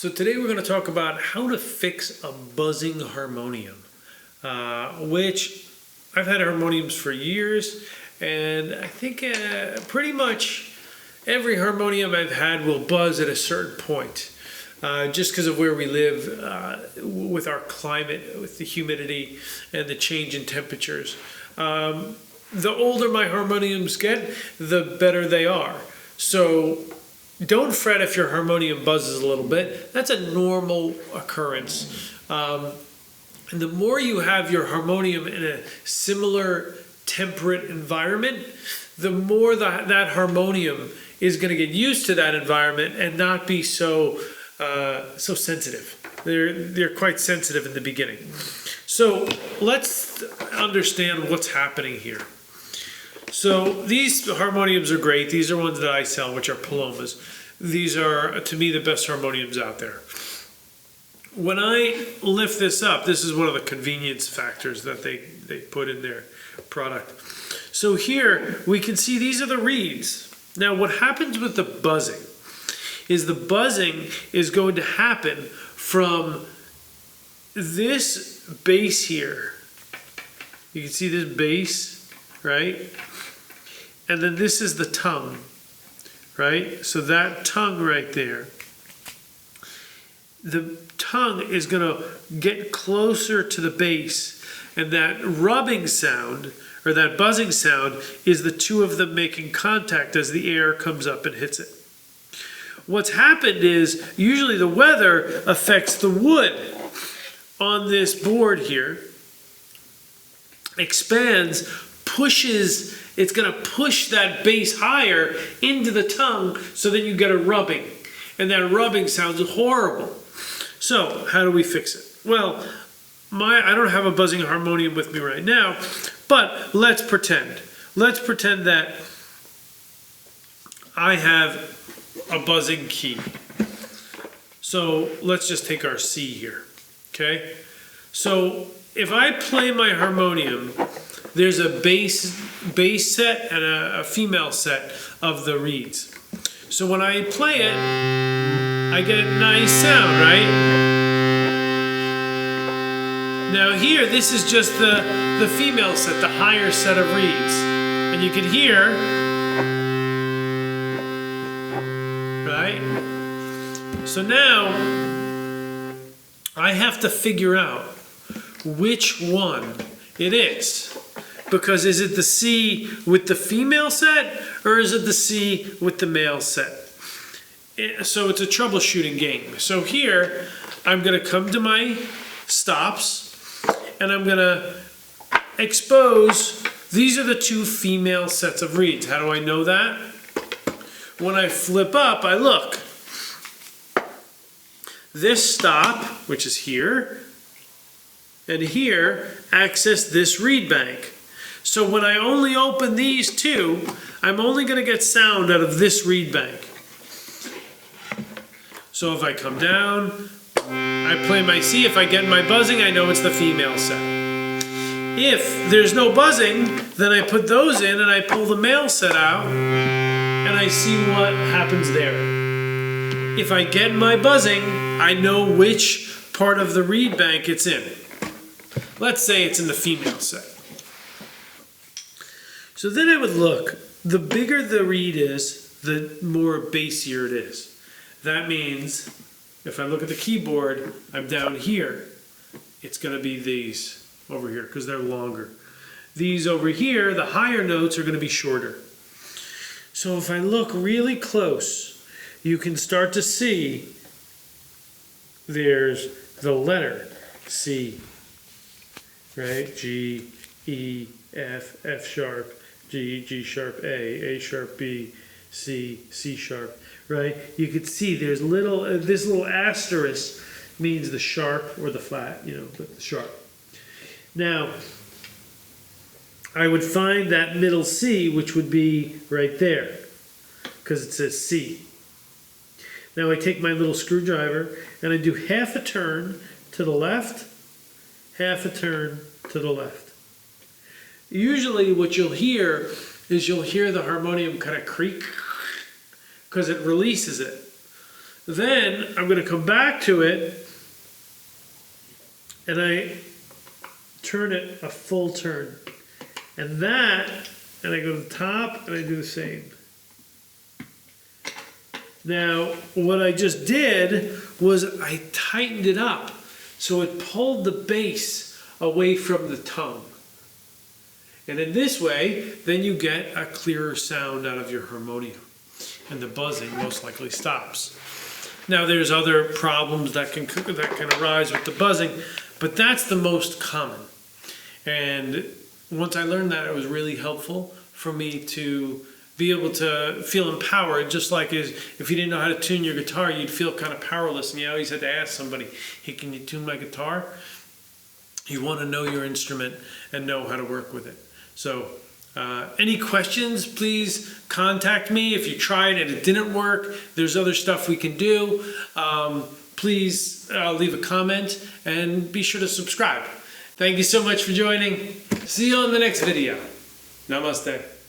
So today we're going to talk about how to fix a buzzing harmonium, which I've had harmoniums for years, and I think pretty much every harmonium I've had will buzz at a certain point, just because of where we live, with our climate, with the humidity and the change in temperatures. The older my harmoniums get, the better they are. So don't fret if your harmonium buzzes a little bit. That's a normal occurrence. And the more you have your harmonium in a similar temperate environment, the more that harmonium is going to get used to that environment and not be so sensitive. They're quite sensitive in the beginning. So let's understand what's happening here. So these harmoniums are great. These are ones that I sell, which are Palomas. These are, to me, the best harmoniums out there. When I lift this up, this is one of the convenience factors that they put in their product. So here we can see these are the reeds. Now what happens with the buzzing is going to happen from this base here. You can see this base, right? And then this is the tongue, right? So that tongue right there, the tongue is going to get closer to the base, and that rubbing sound or that buzzing sound is the two of them making contact as the air comes up and hits it. What's happened is usually the weather affects the wood on this board here, expands, pushes. It's going to push that base higher into the tongue, so then you get a rubbing. And that rubbing sounds horrible. So how do we fix it? Well, I don't have a buzzing harmonium with me right now, but let's pretend. Let's pretend that I have a buzzing key. So let's just take our C here, okay? So if I play my harmonium, there's a bass set and a female set of the reeds. So when I play it, I get a nice sound, right? Now here, this is just the female set, the higher set of reeds. And you can hear, right? So now, I have to figure out which one it is. Because is it the C with the female set, or is it the C with the male set? So it's a troubleshooting game. So here, I'm going to come to my stops, and I'm going to expose, these are the two female sets of reeds. How do I know that? When I flip up, I look. This stop, which is here, and here, access this reed bank. So when I only open these two, I'm only going to get sound out of this reed bank. So if I come down, I play my C. If I get my buzzing, I know it's the female set. If there's no buzzing, then I put those in and I pull the male set out and I see what happens there. If I get my buzzing, I know which part of the reed bank it's in. Let's say it's in the female set. So then I would look, the bigger the reed is, the more bassier it is. That means, if I look at the keyboard, I'm down here. It's going to be these over here, because they're longer. These over here, the higher notes are going to be shorter. So if I look really close, you can start to see there's the letter C, right? G, E, F, F sharp, G, G sharp, A sharp, B, C, C sharp, right? You can see there's this little asterisk means the sharp or the flat, the sharp. Now, I would find that middle C, which would be right there, because it says C. Now I take my little screwdriver and I do half a turn to the left, half a turn to the left. Usually what you'll hear is the harmonium kind of creak because it releases it. Then I'm going to come back to it and I turn it a full turn. And I go to the top and I do the same. Now, what I just did was I tightened it up so it pulled the bass away from the tongue. And in this way, then you get a clearer sound out of your harmonium. And the buzzing most likely stops. Now, there's other problems that can arise with the buzzing, but that's the most common. And once I learned that, it was really helpful for me to be able to feel empowered, just like if you didn't know how to tune your guitar, you'd feel kind of powerless, and you always had to ask somebody, hey, can you tune my guitar? You want to know your instrument and know how to work with it. So any questions, please contact me. If you tried and it didn't work, there's other stuff we can do. Please leave a comment and be sure to subscribe. Thank you so much for joining. See you on the next video. Namaste.